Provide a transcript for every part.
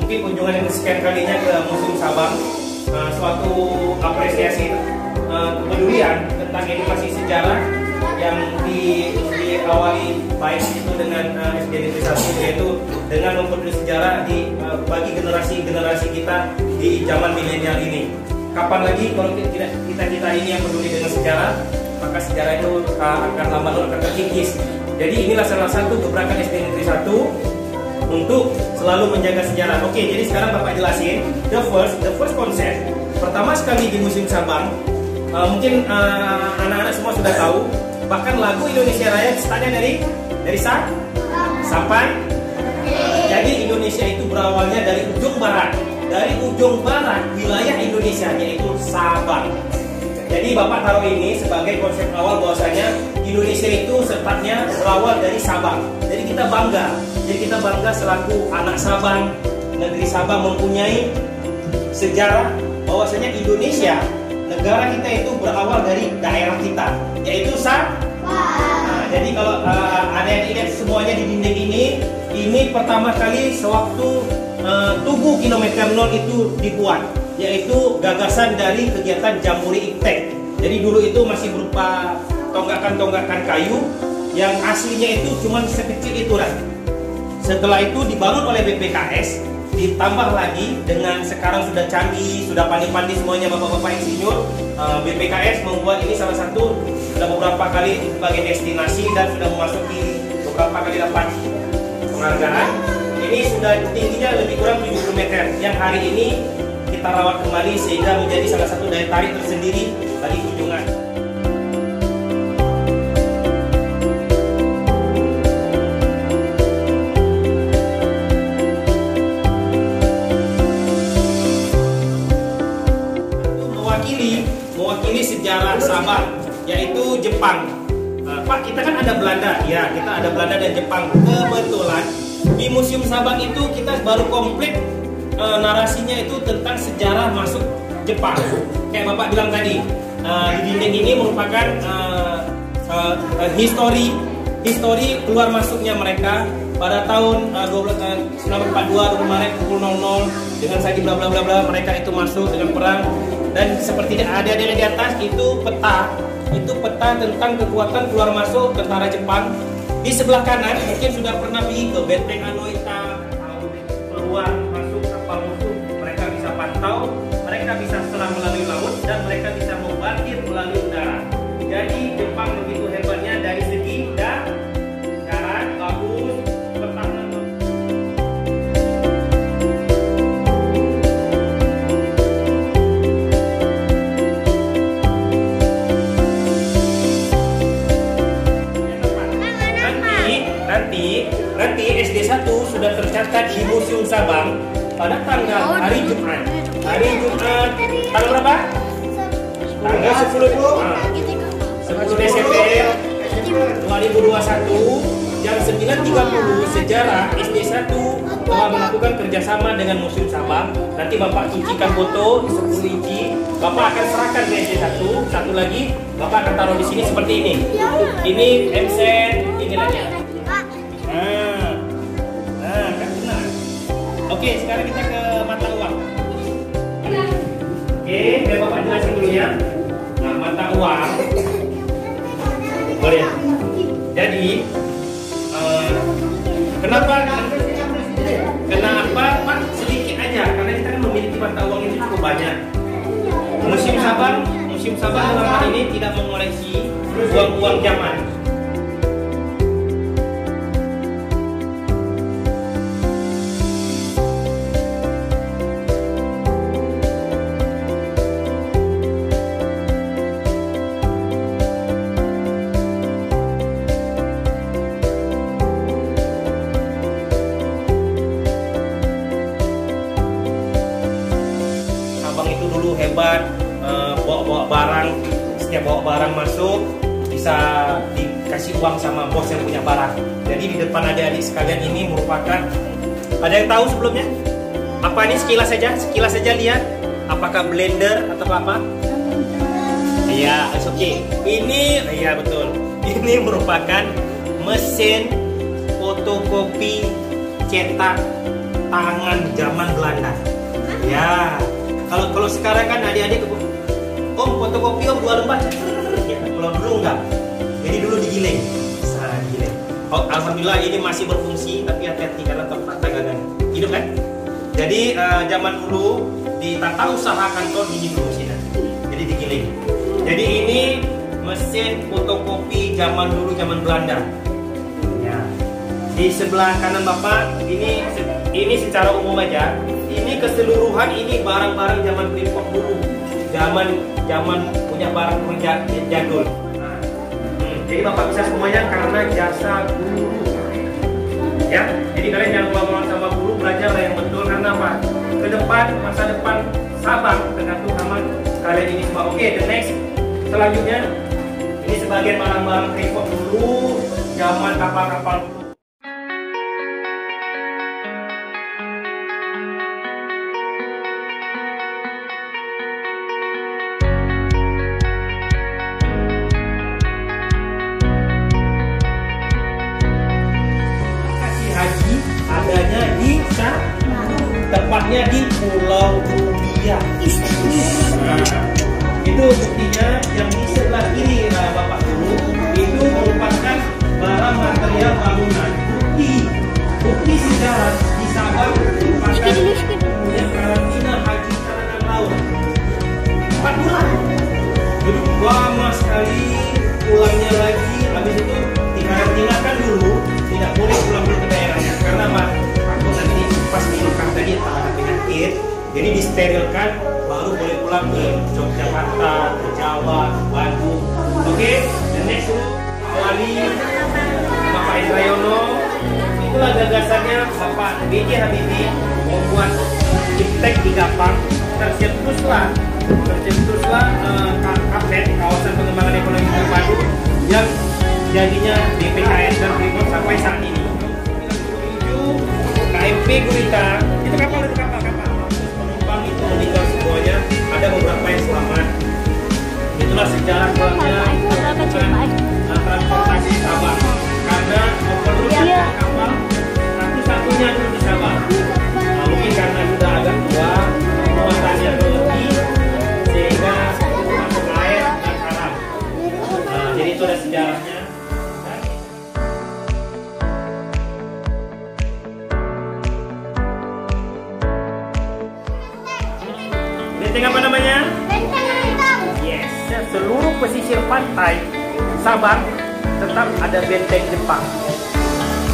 mungkin kunjungan yang kesekian kalinya ke Museum Sabang, suatu apresiasi kepedulian tentang edukasi sejarah yang diawali baik itu dengan SD Negeri 1, yaitu dengan mempelajari sejarah bagi generasi kita di zaman milenial ini. Kapan lagi kalau kita ini yang peduli dengan sejarah, maka sejarah itu akan lambat laun akan terkikis. Jadi inilah salah satu gebrakan SD Negeri 1 untuk selalu menjaga sejarah. Oke, jadi sekarang Bapak jelasin the first concept. Pertama sekali di Museum Sabang, mungkin anak-anak semua sudah tahu, bahkan lagu Indonesia Raya startnya dari sampai. Jadi Indonesia itu berawalnya dari ujung barat. Dari ujung barat wilayah Indonesia, yaitu Sabang. Jadi Bapak taruh ini sebagai konsep awal bahwasanya Indonesia itu sepatnya berawal dari Sabang. Jadi kita bangga selaku anak Sabang, negeri Sabang mempunyai sejarah bahwasanya Indonesia, negara kita itu berawal dari daerah kita, yaitu Sabang. Nah, jadi kalau ada yang lihat semuanya di dinding ini pertama kali sewaktu Tugu Kilometer 0 itu dibuat, yaitu gagasan dari kegiatan Jambore Iptek. Jadi dulu itu masih berupa tonggakan-tonggakan kayu yang aslinya itu cuma sekecil itulah. Setelah itu dibangun oleh BPKS, ditambah lagi dengan sekarang sudah canggih, sudah pandai-pandai semuanya bapak-bapak insinyur. BPKS membuat ini salah satu, sudah beberapa kali sebagai destinasi dan sudah memasuki beberapa kali dapat penghargaan. Ini sudah tingginya lebih kurang 70 meter yang hari ini kita rawat kembali sehingga menjadi salah satu daya tarik tersendiri bagi kunjungan. Mewakili sejarah Sabang, yaitu Jepang. Pak, kita kan ada Belanda, ya kita ada Belanda dan Jepang. Kebetulan di Museum Sabang itu kita baru komplit narasinya itu tentang sejarah masuk Jepang. Kayak Bapak bilang tadi, di dinding ini merupakan histori keluar masuknya mereka pada tahun 1942 Maret pukul 00 dengan saja bla bla bla bla, mereka itu masuk dengan perang. Dan seperti ada di atas itu peta tentang kekuatan keluar masuk tentara Jepang. Di sebelah kanan mungkin sudah pernah pergi ke Benteng Anoita, keluar masuk kapal musuh, mereka bisa pantau, mereka bisa setelah melalui laut dan mereka bisa membangkit melalui udara. Jadi Jepang begitu hebatnya dari segi darat, bagus, pertahanan. Nanti SD 1 sudah tercatat di Museum Sabang pada tanggal hari Jumat. Tanggal berapa? Tanggal 10 Desember 2021 jam 9.30 sejarah SD 1 telah melakukan kerjasama dengan Museum Sabang. Nanti Bapak cucikan foto 10 inci, Bapak akan serahkan ke SD 1. Satu lagi Bapak akan taruh di sini seperti ini. Ini emsen, ini lagi. Kan benar. Oke, sekarang kita ke mata uang. Oke, biar Bapak jelasin dulu ya. Nah, mata uang. Boleh. Jadi, kenapa Pak? Sedikit aja, karena kita kan memiliki mata uang itu cukup banyak. Museum Sabang dalam hal ini tidak mengoleksi uang-uang zaman. Hebat, bawa barang, setiap bawa barang masuk bisa dikasih uang sama bos yang punya barang. Jadi di depan adik-adik sekalian ini merupakan, ada yang tahu sebelumnya? Apa ini sekilas saja lihat, apakah blender atau apa? Iya, oke. Okay. Ini, iya betul. Ini merupakan mesin fotokopi cetak tangan zaman zaman Belanda. Ya, kalau sekarang kan adik-adik, Om fotokopi Om 2 lembar. Ya, kalau dulu enggak. Jadi dulu digiling. Nah, digiling. Oh, alhamdulillah ini masih berfungsi, tapi hati-hati karena tempat dagangan. Hidup kan? Jadi zaman dulu di tata usaha kantor gini dulu sini. Jadi digiling. Jadi ini mesin fotokopi zaman dulu, zaman Belanda. Ya. Di sebelah kanan Bapak ini secara umum aja. Ini keseluruhan ini barang-barang zaman Freeport dulu. Zaman punya barang jadul. Nah, jadi Bapak bisa semuanya karena jasa guru. Ya, jadi kalian jangan lupa sama guru, belajar yang betul karena apa? Ke depan, masa depan Sabang tergantung sama kalian ini semua. Oke, the next selanjutnya ini sebagian barang-barang Freeport dulu, zaman kapal-kapal dulu. Haji adanya di tepatnya di Pulau Rubia. Nah, itu buktinya yang di sebelah kiri Bapak dulu itu merupakan barang material bangunan. Bukti sejarah di Sabang merupakan punya karantina haji karangan laut 4 bulan. Jadi lama sekali, pulangnya lagi, habis itu dikarantinakan dulu. Tidak boleh pulang ke daerahnya karena apa? Takut nanti pas di Mekah tadi ada penyakit, jadi disterilkan baru boleh pulang ke Yogyakarta, ke Jawa, ke Bandung. Oke, the next wali Bapak Indrayono. Itulah gagasannya Bapak B.J. Habibie membuat iptek di Gapang. Tercetuslah KPET, kawasan pengembangan ekonomi terpadu, yang jadinya DPKS dan Freeport sampai saat ini. KMP Gurita itu kapal penumpang itu meninggal semuanya, ada beberapa yang selamat. Itulah sejarah kurangnya transportasi Sabang, karena memerlukan kapal satu-satunya dulu di Sabang. Nah, mungkin karena sudah agak tua, muatannya berlebih sehingga masuk air dan karam. Nah, jadi itu ada sejarahnya. Benteng apa namanya? Benteng. Yes, seluruh pesisir pantai Sabang tetap ada benteng Jepang.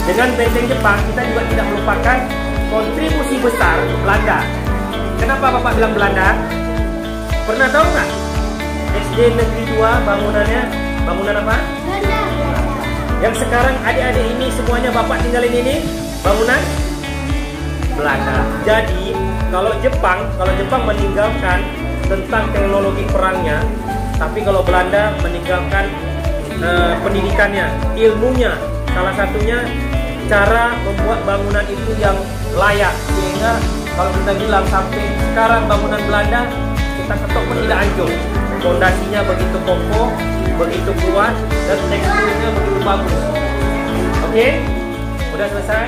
Dengan benteng Jepang kita juga tidak melupakan kontribusi besar Belanda. Kenapa Bapak bilang Belanda? Pernah tahu nggak? SD Negeri 2 bangunannya bangunan apa? Belanda. Yang sekarang adik-adik ini semuanya Bapak tinggalin ini bangunan Belanda. Jadi kalau Jepang meninggalkan tentang teknologi perangnya, tapi kalau Belanda meninggalkan pendidikannya, ilmunya. Salah satunya cara membuat bangunan itu yang layak, sehingga kalau kita bilang sampai sekarang bangunan Belanda kita ketok pun tidak hancur. Fondasinya begitu kokoh, begitu kuat, dan teksturnya begitu bagus. Oke, udah selesai.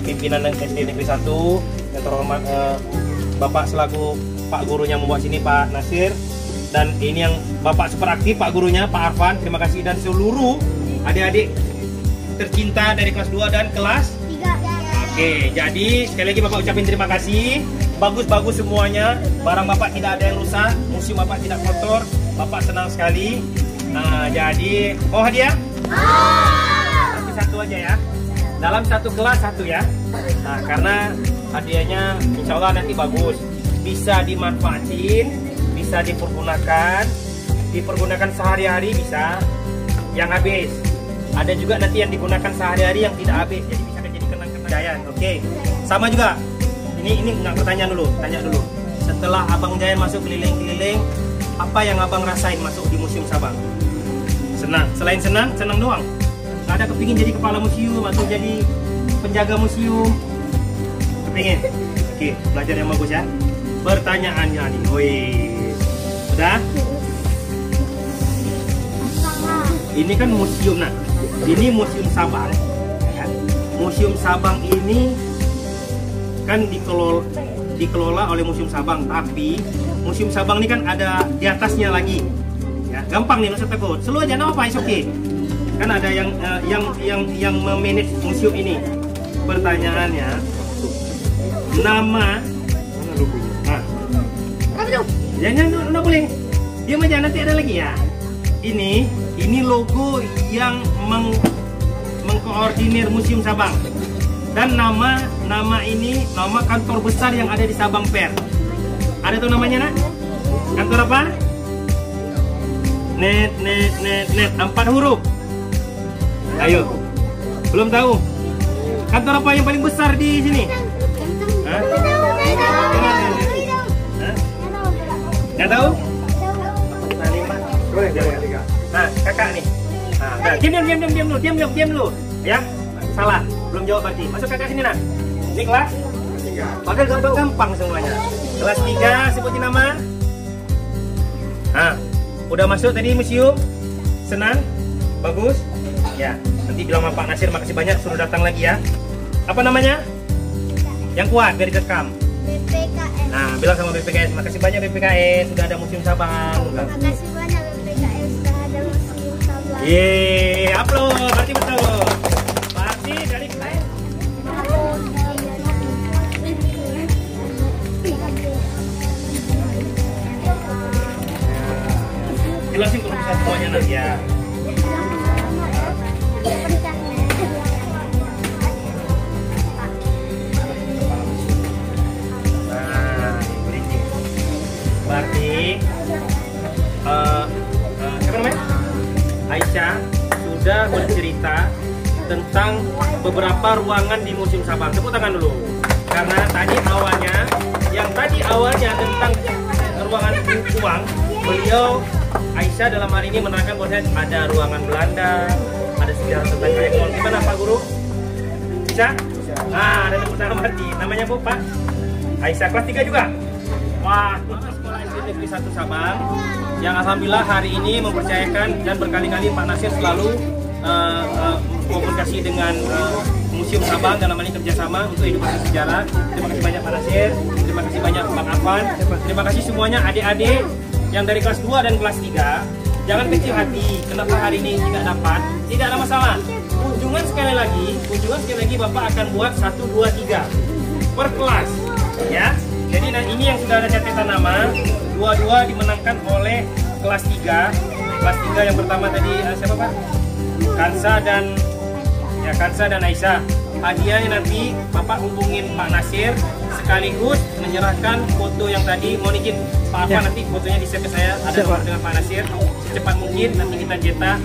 Pimpinan SD Negeri 1 yang terhormat Bapak selaku Pak gurunya membuat sini Pak Nasir, dan ini yang Bapak super aktif Pak gurunya Pak Arfan, terima kasih, dan seluruh adik-adik tercinta dari kelas 2 dan kelas 3. Oke, jadi sekali lagi Bapak ucapin terima kasih. Bagus-bagus semuanya, barang Bapak tidak ada yang rusak, museum Bapak tidak kotor, Bapak senang sekali. Nah, jadi hadiah? Tapi satu aja ya. Dalam satu kelas satu ya. Nah, karena hadiahnya insya Allah nanti bagus, bisa dimanfaatin, bisa dipergunakan sehari-hari, bisa yang habis. Ada juga nanti yang digunakan sehari-hari yang tidak habis, jadi bisa jadi kenang-kenangan. Oke, sama juga. Ini nggak pertanyaan dulu, tanya dulu. Setelah Abang Jayan masuk keliling-keliling, apa yang Abang rasain masuk di Museum Sabang? Senang. Selain senang doang. Nggak ada kepingin jadi kepala museum atau jadi penjaga museum? Kepingin? Oke, belajar yang bagus ya. Pertanyaannya nih, udah? Ini kan museum, nah. Ini Museum Sabang. Kan? Museum Sabang ini kan dikelola oleh Museum Sabang, tapi Museum Sabang ini kan ada di atasnya lagi. Ya, gampang nih, nggak usah takut. Selalu aja nama Pak, oke. Kan ada yang memanage museum ini. Pertanyaannya, nama jangan boleh. Diam aja, nanti ada lagi ya. Ini logo yang mengkoordinir Museum Sabang. Dan nama ini nama kantor besar yang ada di Sabang Fair. Ada tuh namanya, nak? Kantor apa? Net 4 huruf. Ayo. Belum tahu? Kantor apa yang paling besar di sini? Hah? Nggak tahu? Nah, kakak nih. Nah, diam dulu. Ya, salah. Belum jawab berarti. Masuk kakak sini, nak. Ini kelas 3. Padahal gampang semuanya. Kelas 3, sebutin nama. Nah, udah masuk tadi museum. Senang? Bagus? Ya, nanti bilang sama Pak Nasir makasih banyak suruh datang lagi ya. Apa namanya? Yang kuat biar direkam. BPKS. Nah, bilang sama BPKS, makasih banyak BPKS sudah ada Museum Sabang. Makasih banyak BPKS sudah ada Museum Sabang. Yeay, upload, berarti betul. Berarti dari kita. Jelasin kalau bisa semuanya nanti ya. Berarti siapa namanya? Aisyah sudah bercerita tentang beberapa ruangan di Museum Sabang. Tepuk tangan dulu. Karena tadi awalnya tentang ruangan uang, beliau Aisyah dalam hari ini menerangkan bahwa ada ruangan Belanda, ada sejarah tentang Kaimon. Gimana Pak Guru? Bisa? Nah, ada tepuk tangan berarti. Namanya Bu Pak? Aisyah kelas 3 juga? Wah, itu sekolah SD Negeri 1 Sabang yang alhamdulillah hari ini mempercayakan dan berkali-kali Pak Nasir selalu komunikasi dengan Museum Sabang dalam hal ini kerjasama untuk edukasi sejarah. Terima kasih banyak Pak Nasir, terima kasih banyak Bang Afan, terima kasih semuanya adik-adik yang dari kelas 2 dan kelas 3. Jangan kecil hati, kenapa hari ini tidak dapat, tidak ada masalah. Kunjungan sekali lagi Bapak akan buat 1, 2, 3 per kelas ya. Jadi ini yang sudah ada catatan nama, dua dimenangkan oleh kelas 3. Kelas 3 yang pertama tadi siapa Pak? Kansa dan Aisyah. Hadiahnya nanti Bapak hubungin Pak Nasir sekaligus menyerahkan foto yang tadi. Mohon izin Pak Afan nanti fotonya di-share ke saya, ada nomor dengan Pak Nasir. Secepat mungkin nanti kita cetak,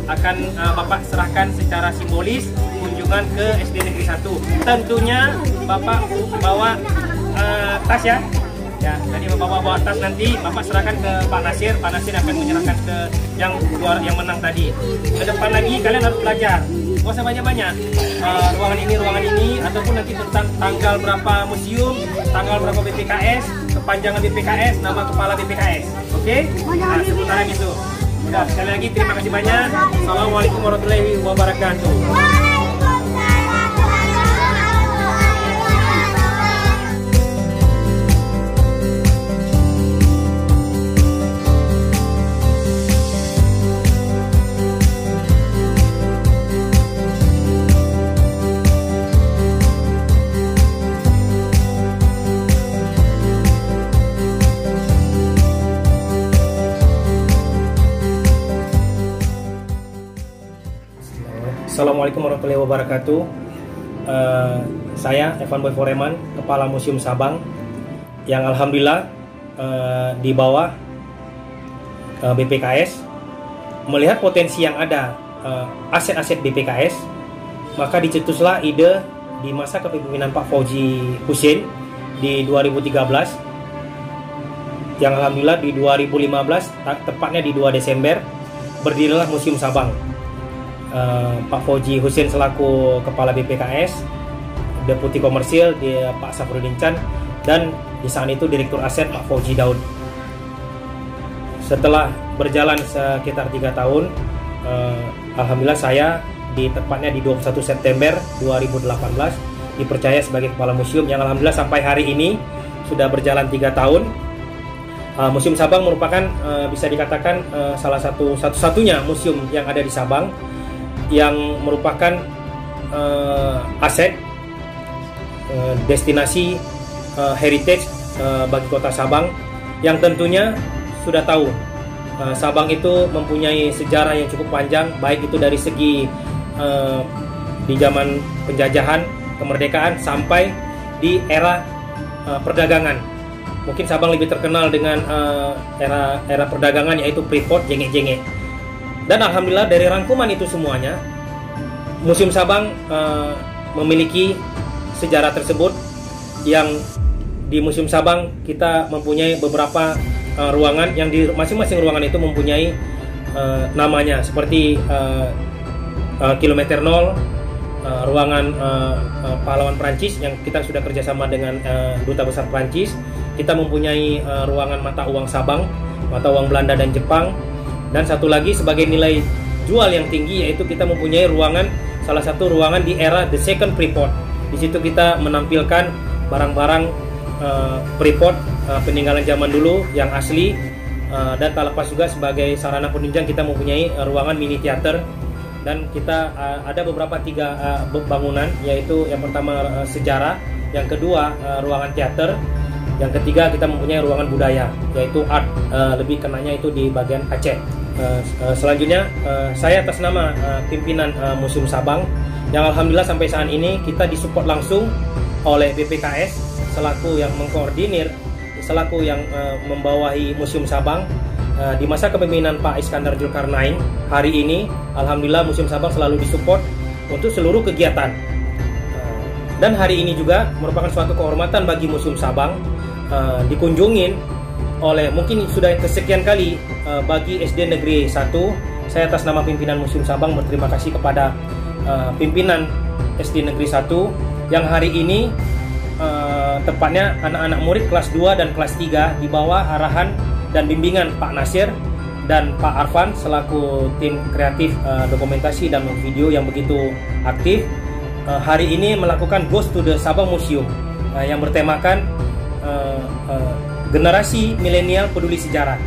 akan Bapak serahkan secara simbolis kunjungan ke SD Negeri 1. Tentunya Bapak bawa tas ya. Ya, jadi Bapak bawa tas nanti Bapak serahkan ke Pak Nasir. Pak Nasir akan menyerahkan ke yang menang tadi. Ke depan lagi kalian harus belajar. Gak usah banyak-banyak. Ruangan ini ataupun nanti tentang tanggal berapa museum, tanggal berapa BPKS, kepanjangan BPKS, nama kepala BPKS. Oke? Nah, sementara gitu. Udah, sekali lagi terima kasih banyak. Assalamualaikum warahmatullahi wabarakatuh. Assalamualaikum warahmatullahi wabarakatuh. Saya Evan Boy Foreman, Kepala Museum Sabang, yang alhamdulillah di bawah BPKS melihat potensi yang ada aset-aset BPKS, maka dicetuslah ide di masa kepemimpinan Pak Fauzi Husein di 2013, yang alhamdulillah di 2015 tepatnya di 2 Desember berdirilah Museum Sabang. Pak Fauzi Husein selaku Kepala BPKS, Deputi Komersil dia Pak Safruddin Chan, dan di saat itu Direktur Aset Pak Fauzi Daud. Setelah berjalan sekitar 3 tahun, alhamdulillah saya tepatnya di 21 September 2018 dipercaya sebagai kepala museum yang alhamdulillah sampai hari ini sudah berjalan 3 tahun. Museum Sabang merupakan bisa dikatakan salah satu-satunya museum yang ada di Sabang yang merupakan aset destinasi heritage bagi kota Sabang yang tentunya sudah tahu Sabang itu mempunyai sejarah yang cukup panjang, baik itu dari segi di zaman penjajahan, kemerdekaan sampai di era perdagangan. Mungkin Sabang lebih terkenal dengan era perdagangan, yaitu Freeport, jengek-jengek. Dan alhamdulillah dari rangkuman itu semuanya, Museum Sabang memiliki sejarah tersebut, yang di Museum Sabang kita mempunyai beberapa ruangan yang di masing-masing ruangan itu mempunyai namanya, seperti Kilometer 0, ruangan pahlawan Prancis yang kita sudah kerjasama dengan Duta Besar Prancis. Kita mempunyai ruangan mata uang Sabang, mata uang Belanda dan Jepang. Dan satu lagi sebagai nilai jual yang tinggi, yaitu kita mempunyai salah satu ruangan di era The Second Freeport. Di situ kita menampilkan barang-barang Freeport peninggalan zaman dulu yang asli, dan tak lepas juga sebagai sarana penunjang kita mempunyai ruangan mini teater. Dan kita ada beberapa 3 bangunan, yaitu yang pertama sejarah, yang kedua ruangan teater, yang ketiga kita mempunyai ruangan budaya, yaitu art, lebih kenanya itu di bagian Aceh. Selanjutnya saya atas nama pimpinan Museum Sabang, yang alhamdulillah sampai saat ini kita disupport langsung oleh BPKS selaku yang mengkoordinir, selaku yang membawahi Museum Sabang. Di masa kepemimpinan Pak Iskandar Zulkarnain, hari ini alhamdulillah Museum Sabang selalu disupport untuk seluruh kegiatan. Dan hari ini juga merupakan suatu kehormatan bagi Museum Sabang dikunjungin oleh, mungkin sudah kesekian kali, bagi SD Negeri 1. Saya atas nama pimpinan Museum Sabang berterima kasih kepada pimpinan SD Negeri 1 yang hari ini tepatnya anak-anak murid kelas 2 dan kelas 3 di bawah arahan dan bimbingan Pak Nasir dan Pak Arfan selaku tim kreatif dokumentasi dan video yang begitu aktif, hari ini melakukan Ghost to the Sabang Museum yang bertemakan generasi milenial peduli sejarah.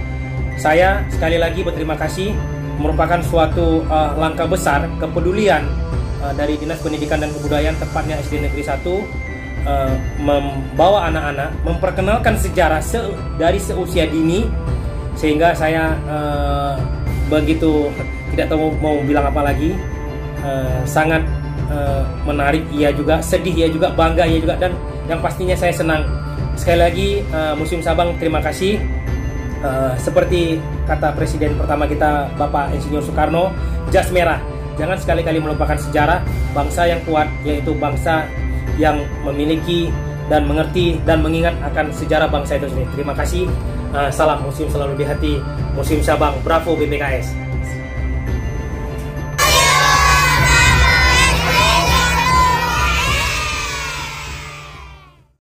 Saya sekali lagi berterima kasih, merupakan suatu langkah besar kepedulian dari Dinas Pendidikan dan Kebudayaan, tepatnya SD Negeri 1, membawa anak-anak memperkenalkan sejarah dari seusia dini, sehingga saya begitu tidak tahu mau bilang apa lagi. Sangat menarik, ia juga sedih, ia juga bangga, ia juga, dan yang pastinya saya senang. Sekali lagi Museum Sabang terima kasih. Seperti kata Presiden pertama kita Bapak Insinyur Soekarno, jas merah, jangan sekali-kali melupakan sejarah. Bangsa yang kuat yaitu bangsa yang memiliki dan mengerti dan mengingat akan sejarah bangsa itu sendiri. Terima kasih. Salam museum selalu di hati. Museum Sabang, bravo BPKS.